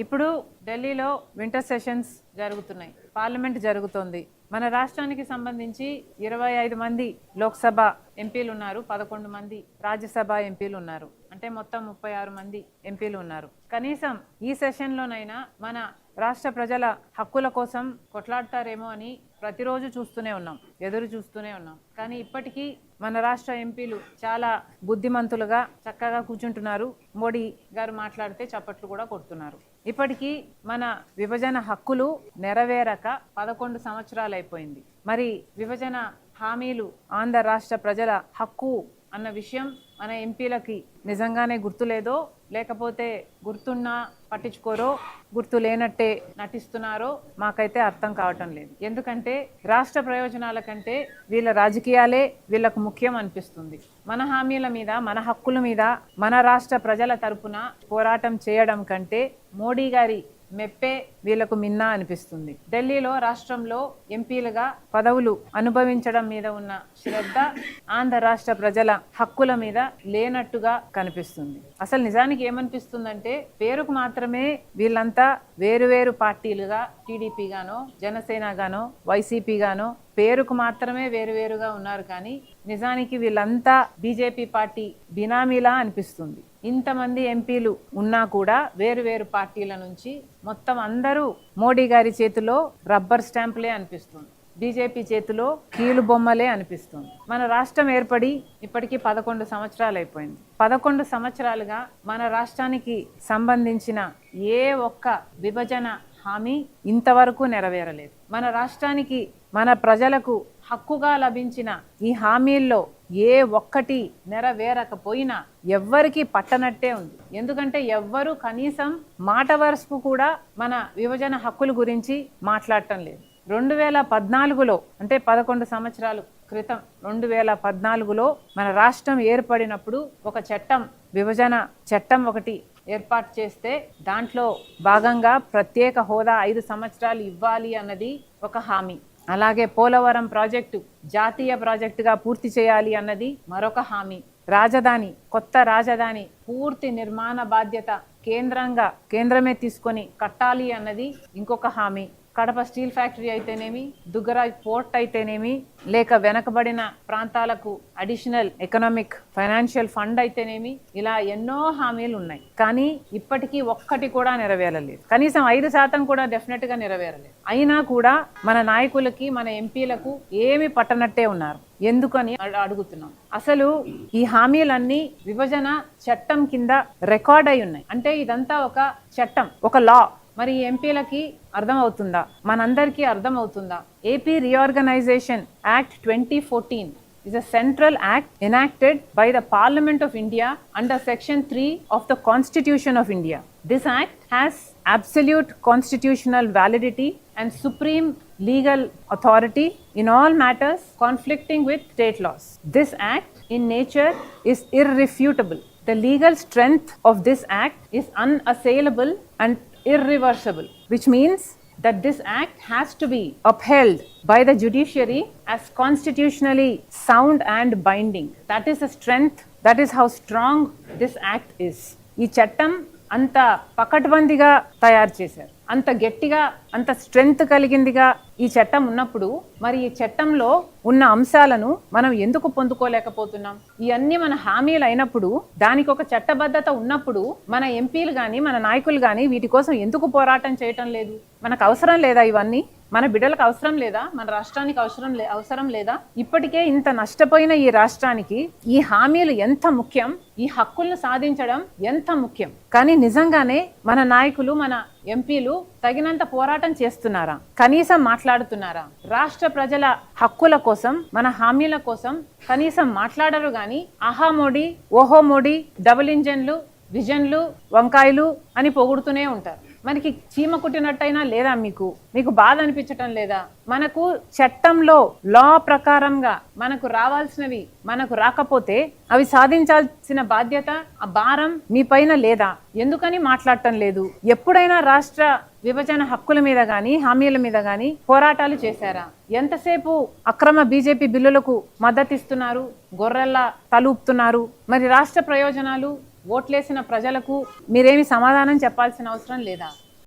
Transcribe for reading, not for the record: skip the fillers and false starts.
ఇప్పుడు ఢిల్లీలో winter sessions జరుగుతున్నాయి, పార్లమెంట్ జరుగుతోంది. మన రాష్ట్రానికి సంబంధించి 25 మంది లోక్సభ ఎంపీలు ఉన్నారు, 11 మంది రాజ్యసభ ఎంపీలు ఉన్నారు. అంటే మొత్తం 36 మంది ఎంపీలు ఉన్నారు. కనీసం ఈ సెషన్లోనైనా మన రాష్ట్ర ప్రజల హక్కుల కోసం కొట్లాడతారేమో అని ప్రతిరోజు చూస్తూనే ఉన్నాం, ఎదురు చూస్తూనే ఉన్నాం. కానీ ఇప్పటికీ మన రాష్ట్ర ఎంపీలు చాలా బుద్ధిమంతులుగా చక్కగా కూర్చుంటున్నారు. మోడీ గారు మాట్లాడితే చప్పట్లు కూడా కొడుతున్నారు. ఇప్పటికీ మన విభజన హక్కులు నెరవేరక 11 సంవత్సరాలు అయిపోయింది. మరి విభజన హామీలు ఆంధ్ర రాష్ట్ర ప్రజల హక్కు అన్న విషయం మన ఎంపీలకి నిజంగానే గుర్తులేదో, లేకపోతే గుర్తున్నా పట్టించుకోరో, గుర్తు లేనట్టే నటిస్తున్నారో మాకైతే అర్థం కావటం లేదు. ఎందుకంటే రాష్ట్ర ప్రయోజనాల కంటే వీళ్ళ రాజకీయాలే వీళ్ళకు ముఖ్యం అనిపిస్తుంది. మన హామీల మీద, మన హక్కుల మీద మన రాష్ట్ర ప్రజల తరపున పోరాటం చేయడం కంటే మోడీ గారి మెప్పే వీళ్లకు మిన్నా అనిపిస్తుంది. ఢిల్లీలో రాష్ట్రంలో ఎంపీలుగా పదవులు అనుభవించడం మీద ఉన్న శ్రద్ధ ఆంధ్ర రాష్ట్ర ప్రజల హక్కుల మీద లేనట్టుగా కనిపిస్తుంది. అసలు నిజానికి ఏమనిపిస్తుందంటే, పేరుకు మాత్రమే వీళ్ళంతా వేరువేరు పార్టీలుగా, టీడీపీ గానో, జనసేన గానో, వైసీపీ గానో పేరుకు మాత్రమే వేరువేరుగా ఉన్నారు. కానీ నిజానికి వీళ్ళంతా బీజేపీ పార్టీ బినామీలా అనిపిస్తుంది. ఇంతమంది ఎంపీలు ఉన్నా కూడా వేరువేరు పార్టీల నుంచి మొత్తం అందరూ మోడీ గారి చేతిలో రబ్బర్ స్టాంపులే అనిపిస్తుంది, బీజేపీ చేతిలో కీలు బొమ్మలే అనిపిస్తుంది. మన రాష్ట్రం ఏర్పడి ఇప్పటికీ 11 సంవత్సరాలు అయిపోయింది. 11 సంవత్సరాలుగా మన రాష్ట్రానికి సంబంధించిన ఏ ఒక్క విభజన హామీ ఇంతవరకు నెరవేరలేదు. మన రాష్ట్రానికి, మన ప్రజలకు హక్కుగా లభించిన ఈ హామీల్లో ఏ ఒక్కటి నెరవేరకపోయినా ఎవ్వరికి పట్టనట్టే ఉంది. ఎందుకంటే ఎవ్వరూ కనీసం మాట వరుసకు కూడా మన విభజన హక్కుల గురించి మాట్లాడటం లేదు. 2014లో అంటే 11 సంవత్సరాలు క్రితం 2014లో మన రాష్ట్రం ఏర్పడినప్పుడు ఒక చట్టం, విభజన చట్టం ఒకటి ఏర్పాటు చేస్తే దాంట్లో భాగంగా ప్రత్యేక హోదా 5 సంవత్సరాలు ఇవ్వాలి అన్నది ఒక హామీ. అలాగే పోలవరం ప్రాజెక్టు జాతీయ ప్రాజెక్టుగా పూర్తి చేయాలి అన్నది మరొక హామీ. రాజధాని, కొత్త రాజధాని పూర్తి నిర్మాణ బాధ్యత కేంద్రమే తీసుకొని కట్టాలి అన్నది ఇంకొక హామీ. కడప స్టీల్ ఫ్యాక్టరీ అయితేనేమి, దుగ్గరాజ్ పోర్ట్ అయితేనేమి, లేక వెనకబడిన ప్రాంతాలకు అడిషనల్ ఎకనామిక్ ఫైనాన్షియల్ ఫండ్ అయితేనేమి, ఇలా ఎన్నో హామీలు ఉన్నాయి. కానీ ఇప్పటికీ ఒక్కటి కూడా నెరవేరలేదు. కనీసం 5% కూడా డెఫినెట్ గా నెరవేరలేదు. అయినా కూడా మన నాయకులకి, మన ఎంపీలకు ఏమి పట్టనట్టే ఉన్నారు. ఎందుకని అడుగుతున్నాం. అసలు ఈ హామీలన్నీ విభజన చట్టం కింద రికార్డ్ అయి ఉన్నాయి. అంటే ఇదంతా ఒక చట్టం, ఒక లా. మరి ఎంపీలకి అర్థం అవుతుందా? మనందరికీ అర్థం అవుతుందా? AP reorganisation act 2014 is a central act enacted by the Parliament of India under Section 3 of the Constitution of India. This act has absolute constitutional validity and supreme legal authority in all matters conflicting with state laws. This act in nature is irrefutable. The legal strength of this act is unassailable and irreversible, which means that this act has to be upheld by the judiciary as constitutionally sound and binding. That is the strength, that is how strong this act is. ఈ చట్టం అంత పకడ్బందీగా తయారు చేశారు, అంత గట్టిగా, అంత strength కలిగిందిగా ఈ చట్టం ఉన్నప్పుడు మరి ఈ చట్టంలో ఉన్న అంశాలను మనం ఎందుకు పొందుకోలేకపోతున్నాం? ఇవన్నీ మన హామీలు అయినప్పుడు, దానికి ఒక చట్టబద్ధత ఉన్నప్పుడు మన ఎంపీలు కానీ, మన నాయకులు కానీ వీటి కోసం ఎందుకు పోరాటం చేయటం లేదు? మనకు అవసరం లేదా? ఇవన్నీ మన బిడ్డలకు అవసరం లేదా? మన రాష్ట్రానికి అవసరం లేదా? ఇప్పటికే ఇంత నష్టపోయిన ఈ రాష్ట్రానికి ఈ హామీలు ఎంత ముఖ్యం, ఈ హక్కులను సాధించడం ఎంత ముఖ్యం. కానీ నిజంగానే మన నాయకులు, మన ఎంపీలు తగినంత పోరాటం చేస్తున్నారా? కనీసం మాట్లాడుతున్నారా? రాష్ట్ర ప్రజల హక్కుల కోసం, మన హామీల కోసం కనీసం మాట్లాడరు. కానీ ఆహా మోడీ, ఓహో మోడీ, డబుల్ ఇంజన్లు, విజన్లు, వంకాయలు అని పొగుడుతూనే ఉంటారు. మనకి చీమ కుట్టినట్టయినా లేదా? మీకు బాధ అనిపించటం లేదా? మనకు చట్టంలో లా ప్రకారంగా మనకు రావాల్సినవి మనకు రాకపోతే అవి సాధించాల్సిన బాధ్యత, ఆ భారం మీ పైన లేదా? ఎందుకని మాట్లాడటం లేదు? ఎప్పుడైనా రాష్ట్ర విభజన హక్కుల మీద కానీ, హామీల మీద కానీ పోరాటాలు చేశారా? ఎంతసేపు అక్రమ బీజేపీ బిల్లులకు మద్దతిస్తున్నారు, గొర్రెల్లా తలూపుతున్నారు. మరి రాష్ట్ర ప్రయోజనాలు, ఓట్లేసిన ప్రజలకు మీరేమి సమాధానం చెప్పాల్సిన అవసరం లేదా?